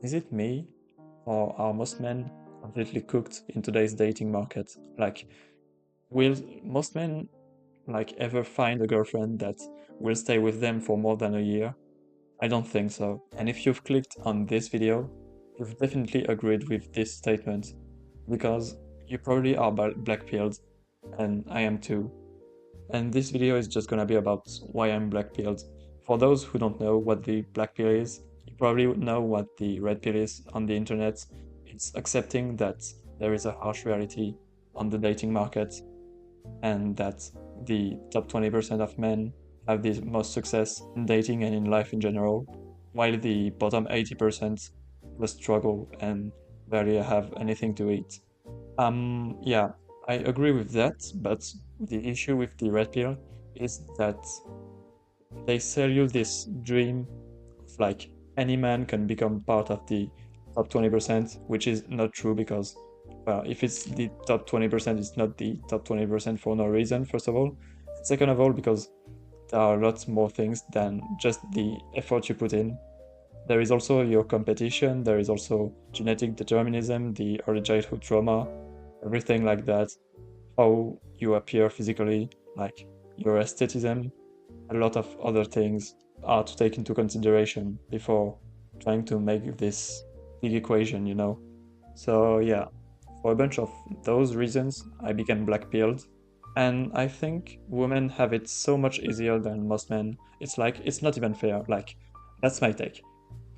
Is it me, or are most men completely cooked in today's dating market? Like, will most men ever find a girlfriend that will stay with them for more than a year? I don't think so. And if you've clicked on this video, you've definitely agreed with this statement because you probably are black-pilled, and I am too. And this video is just gonna be about why I'm black-pilled. For those who don't know what the black pill is, you probably know what the red pill is on the internet. It's accepting that there is a harsh reality on the dating market and that the top 20% of men have the most success in dating and in life in general, while the bottom 80% will struggle and barely have anything to eat. Yeah, I agree with that, but the issue with the red pill is that they sell you this dream of any man can become part of the top 20%, which is not true because, well, if it's the top 20%, it's not the top 20% for no reason, first of all. Second of all, because there are lots more things than just the effort you put in. There is also your competition, there is also genetic determinism, the early childhood trauma, everything like that, how you appear physically, like your aestheticism, a lot of other things are to take into consideration before trying to make this big equation, you know? So yeah, for a bunch of those reasons, I became black-pilled. And I think women have it so much easier than most men. It's it's not even fair. That's my take.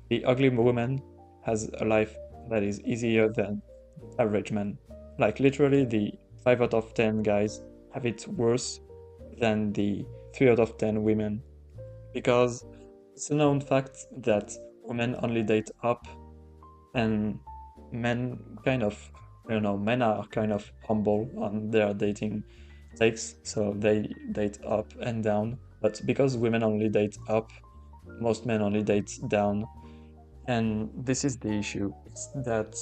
The ugly woman has a life that is easier than the average man. Like, literally, the 5 out of 10 guys have it worse than the 3 out of 10 women. Because it's a known fact that women only date up and men kind of, I don't know, men are kind of humble on their dating takes, so they date up and down. But because women only date up, most men only date down. And this is the issue. It's that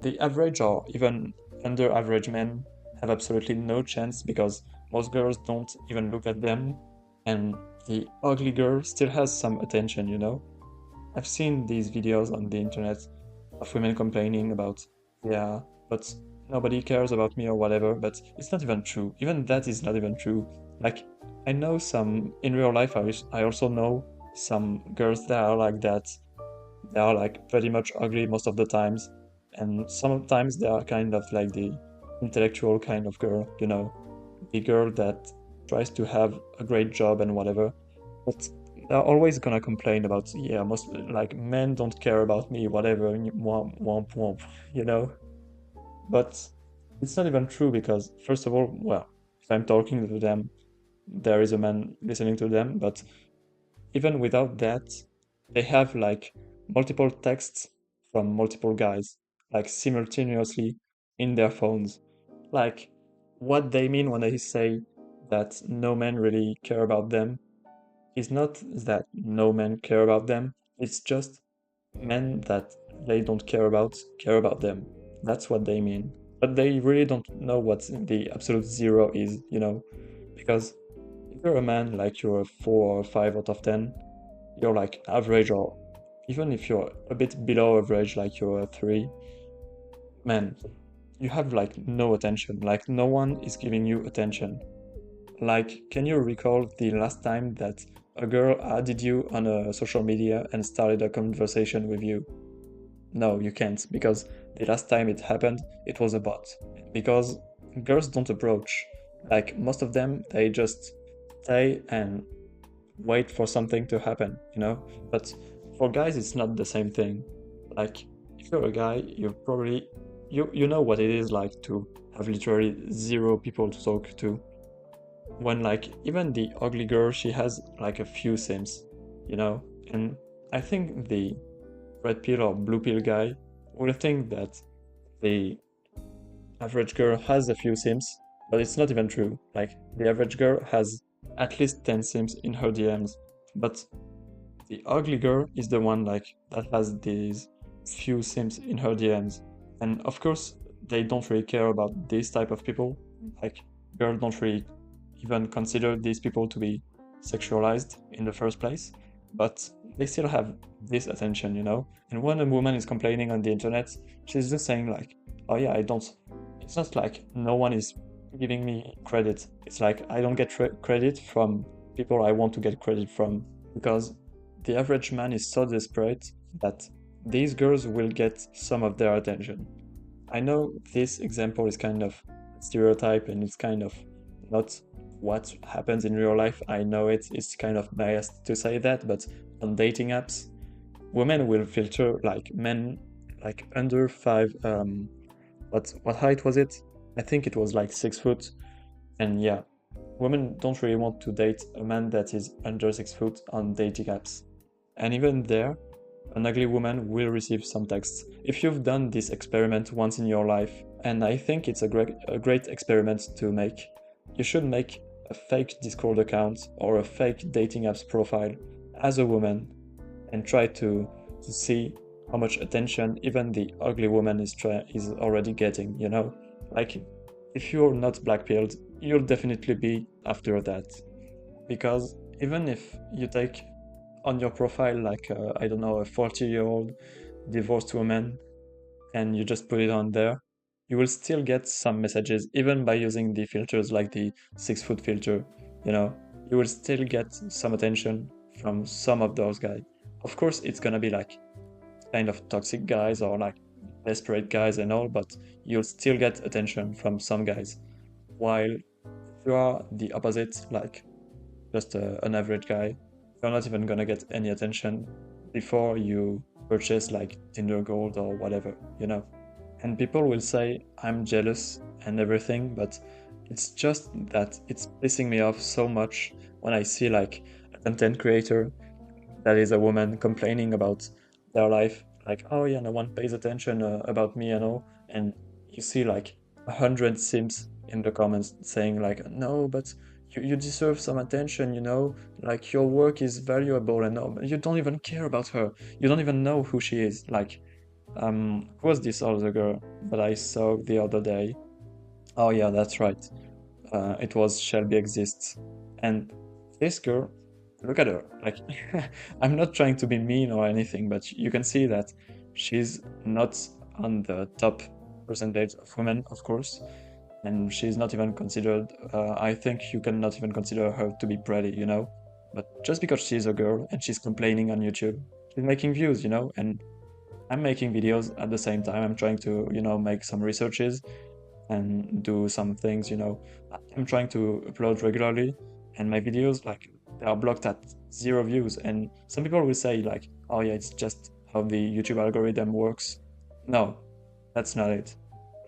the average or even under average men have absolutely no chance because most girls don't even look at them, and the ugly girl still has some attention, you know? I've seen these videos on the internet of women complaining about, yeah, but nobody cares about me or whatever, but it's not even true. Even that is not even true. Like, I know some, in real life, I also know some girls that are like that. They are like pretty much ugly most of the times, and sometimes they are kind of like the intellectual kind of girl, you know, the girl that tries to have a great job and whatever. But they're always gonna complain about, yeah, most like men don't care about me, whatever, womp womp womp, you know? But it's not even true because, first of all, well, if I'm talking to them, there is a man listening to them, but even without that, they have multiple texts from multiple guys, like simultaneously in their phones. Like, what they mean when they say that no men really care about them is not that no men care about them, it's just men that they don't care about them. That's what they mean. But they really don't know what the absolute zero is, you know? Because if you're a man, like you're a 4 or 5 out of 10, you're like average, or even if you're a bit below average, like you're a 3, man, you have no attention. Like, no one is giving you attention. Like, can you recall the last time that a girl added you on a social media and started a conversation with you? No, you can't, because the last time it happened, it was a bot. Because girls don't approach. Like, most of them, they just stay and wait for something to happen, you know? But for guys, it's not the same thing. Like, if you're a guy, you're probably, you know what it is like to have literally zero people to talk to. When even the ugly girl, she has like a few sims, you know? And I think the red pill or blue pill guy will think that the average girl has a few sims, but it's not even true. Like, the average girl has at least 10 sims in her DMs, but the ugly girl is the one that has these few sims in her DMs. And of course, they don't really care about this type of people. Like, girls don't really even consider these people to be sexualized in the first place. But they still have this attention, you know? And when a woman is complaining on the internet, she's just saying like, oh yeah, I don't, it's not like no one is giving me credit. It's like I don't get credit from people I want to get credit from because the average man is so desperate that these girls will get some of their attention. I know this example is kind of stereotype and it's kind of not what happens in real life. I know it's kind of biased to say that, but on dating apps, women will filter like men like under five what height was it? I think it was like 6 foot. And yeah, women don't really want to date a man that is under 6 foot on dating apps. And even there, an ugly woman will receive some texts. If you've done this experiment once in your life, and I think it's a great experiment to make, you should make a fake Discord account or a fake dating apps profile as a woman and try to see how much attention even the ugly woman is already getting, you know? Like, if you're not black-pilled, you'll definitely be after that. Because even if you take on your profile like I don't know, a 40-year-old divorced woman and you just put it on there, you will still get some messages even by using the filters like the 6 foot filter, you know, you will still get some attention from some of those guys. Of course it's gonna be like kind of toxic guys or like desperate guys and all, but you'll still get attention from some guys. While if you are the opposite, like just an average guy, you're not even gonna get any attention before you purchase like Tinder Gold or whatever, you know. And people will say I'm jealous and everything, but it's just that it's pissing me off so much when I see like a content creator that is a woman complaining about their life, like, oh yeah, no one pays attention about me and all, and you see like 100 sims in the comments saying like, no, but you deserve some attention, you know, like your work is valuable and all, but you don't even care about her, you don't even know who she is. Like, who was this other girl that I saw the other day? Oh yeah, that's right. It was Shelby Exists. And this girl, look at her. Like, I'm not trying to be mean or anything, but you can see that she's not on the top percentage of women, of course. And she's not even considered, I think you cannot even consider her to be pretty, you know? But just because she's a girl and she's complaining on YouTube, she's making views, you know? And I'm making videos at the same time. I'm trying to, you know, make some researches and do some things, you know. I'm trying to upload regularly and my videos like they are blocked at 0 views, and some people will say like, oh yeah, it's just how the YouTube algorithm works. No, that's not it.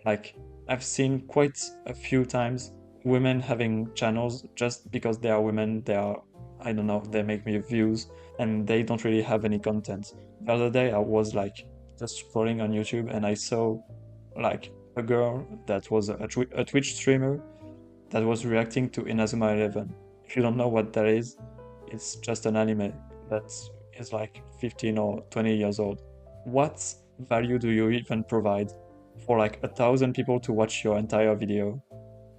Like, I've seen quite a few times women having channels just because they are women, they are, I don't know, they make me views and they don't really have any content. The other day I was like just scrolling on YouTube and I saw like a girl that was a Twitch streamer that was reacting to Inazuma 11. If you don't know what that is, it's just an anime that is like 15 or 20 years old. What value do you even provide for like 1,000 people to watch your entire video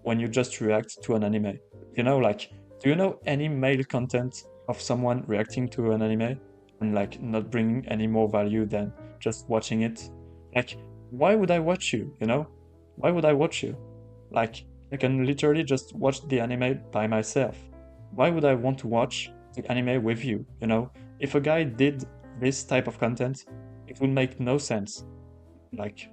when you just react to an anime? You know, like, do you know any male content of someone reacting to an anime and like not bringing any more value than just watching it? Like, why would I watch you, you know? Why would I watch you? Like, I can literally just watch the anime by myself. Why would I want to watch the anime with you, you know? If a guy did this type of content, it would make no sense. Like,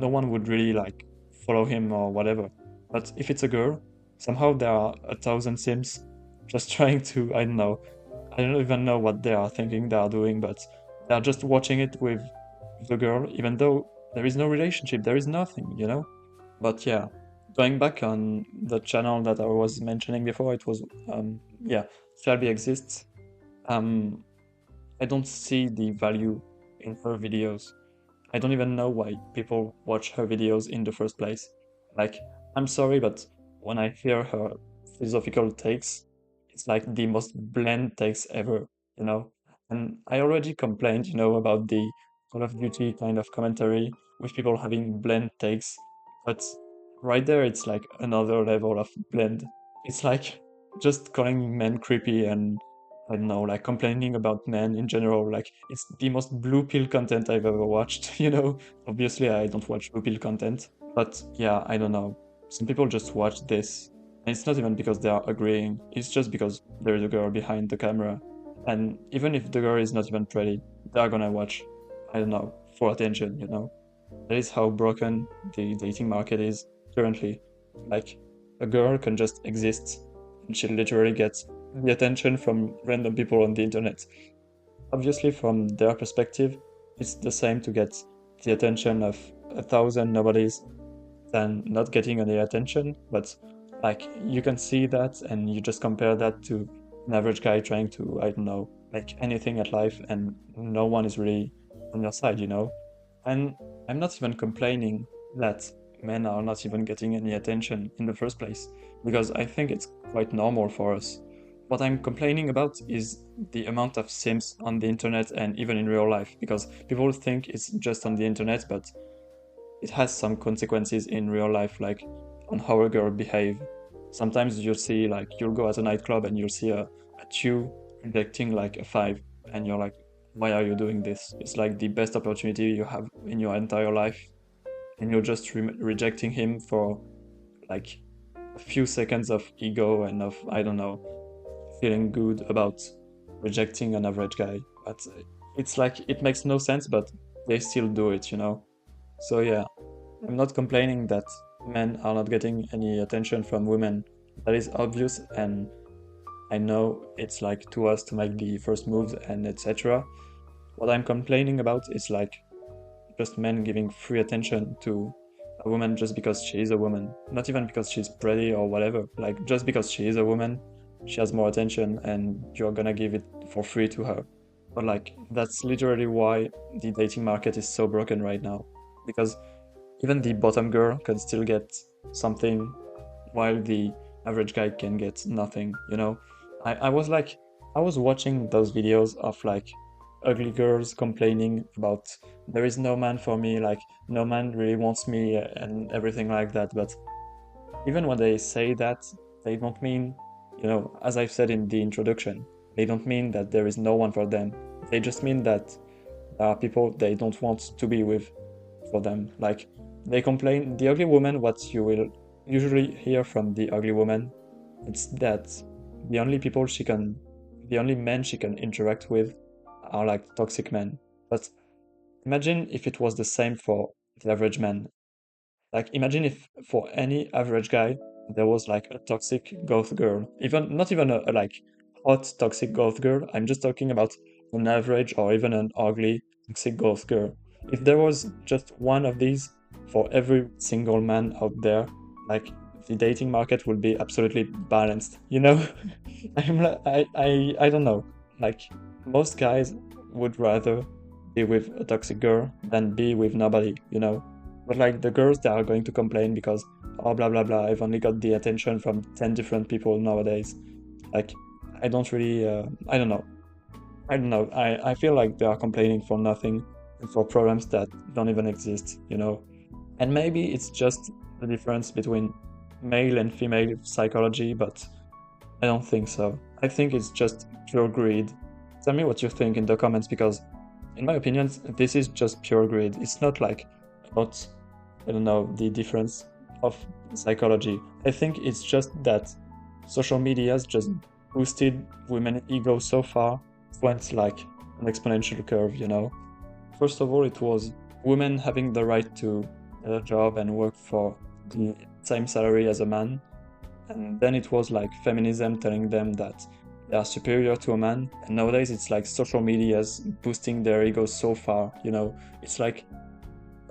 no one would really like follow him or whatever. But if it's a girl, somehow there are 1,000 sims just trying to, I don't even know what they are thinking they are doing, but they're just watching it with the girl, even though there is no relationship, there is nothing, you know? But yeah, going back on the channel that I was mentioning before, it was, yeah, Shelby Exists. Um, I don't see the value in her videos. I don't even know why people watch her videos in the first place. Like, I'm sorry, but when I hear her philosophical takes, it's like the most bland takes ever, you know? And I already complained, you know, about the Call of Duty kind of commentary with people having bland takes, but right there it's like another level of bland. It's like just calling men creepy and I don't know, like complaining about men in general. Like it's the most blue pill content I've ever watched, you know? Obviously, I don't watch blue pill content, but yeah, I don't know. Some people just watch this, and it's not even because they are agreeing, it's just because there's a girl behind the camera. And even if the girl is not even pretty, they're gonna watch, I don't know, for attention, you know? That is how broken the dating market is currently. Like, a girl can just exist and she literally gets the attention from random people on the internet. Obviously, from their perspective, it's the same to get the attention of 1,000 nobodies than not getting any attention, but like you can see that and you just compare that to an average guy trying to, I don't know, like anything at life and no one is really on your side, you know? And I'm not even complaining that men are not even getting any attention in the first place, because I think it's quite normal for us. What I'm complaining about is the amount of sims on the internet and even in real life, because people think it's just on the internet, but it has some consequences in real life, like on how a girl behave. Sometimes you'll see, like, you'll go at a nightclub and you'll see a 2 rejecting like a 5, and you're like, why are you doing this? It's like the best opportunity you have in your entire life, and you're just rejecting him for like a few seconds of ego and of, I don't know, feeling good about rejecting an average guy. But it's like, it makes no sense, but they still do it, you know? So yeah, I'm not complaining that men are not getting any attention from women. That is obvious, and I know it's like to us to make the first moves and etc. What I'm complaining about is like just men giving free attention to a woman just because she is a woman. Not even because she's pretty or whatever. Like just because she is a woman, she has more attention and you're gonna give it for free to her. But like that's literally why the dating market is so broken right now. Because even the bottom girl can still get something while the average guy can get nothing, you know? I was like, I was watching those videos of like ugly girls complaining about there is no man for me, like no man really wants me and everything like that. But even when they say that, they don't mean, you know, as I've said in the introduction, they don't mean that there is no one for them. They just mean that there are people they don't want to be with for them. Like they complain, the ugly woman, what you will usually hear from the ugly woman, it's that the only people she can, the only men she can interact with are like toxic men. But imagine if it was the same for the average man. Like imagine if for any average guy there was like a toxic goth girl. Even not even a like hot toxic goth girl. I'm just talking about an average or even an ugly toxic goth girl. If there was just one of these for every single man out there, like the dating market would be absolutely balanced, you know? I don't know. Like most guys would rather be with a toxic girl than be with nobody, you know? But like the girls that are going to complain because, oh, blah, blah, blah, I've only got the attention from 10 different people nowadays. Like, I don't really, I don't know. I don't know. I feel like they are complaining for nothing and for problems that don't even exist, you know? And maybe it's just the difference between male and female psychology, but I don't think so. I think it's just pure greed. Tell me what you think in the comments, because in my opinion, this is just pure greed. It's not like about, I don't know, the difference of psychology. I think it's just that social media has just boosted women's ego so far. It went like an exponential curve, you know? First of all, it was women having the right to get a job and work for the same salary as a man. And then it was like feminism telling them that they are superior to a man. And nowadays it's like social media's boosting their egos so far, you know? It's like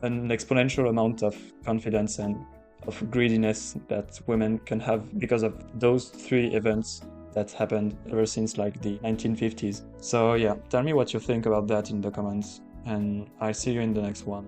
an exponential amount of confidence and of greediness that women can have because of those 3 events that happened ever since like the 1950s. So yeah, tell me what you think about that in the comments, and I'll see you in the next one.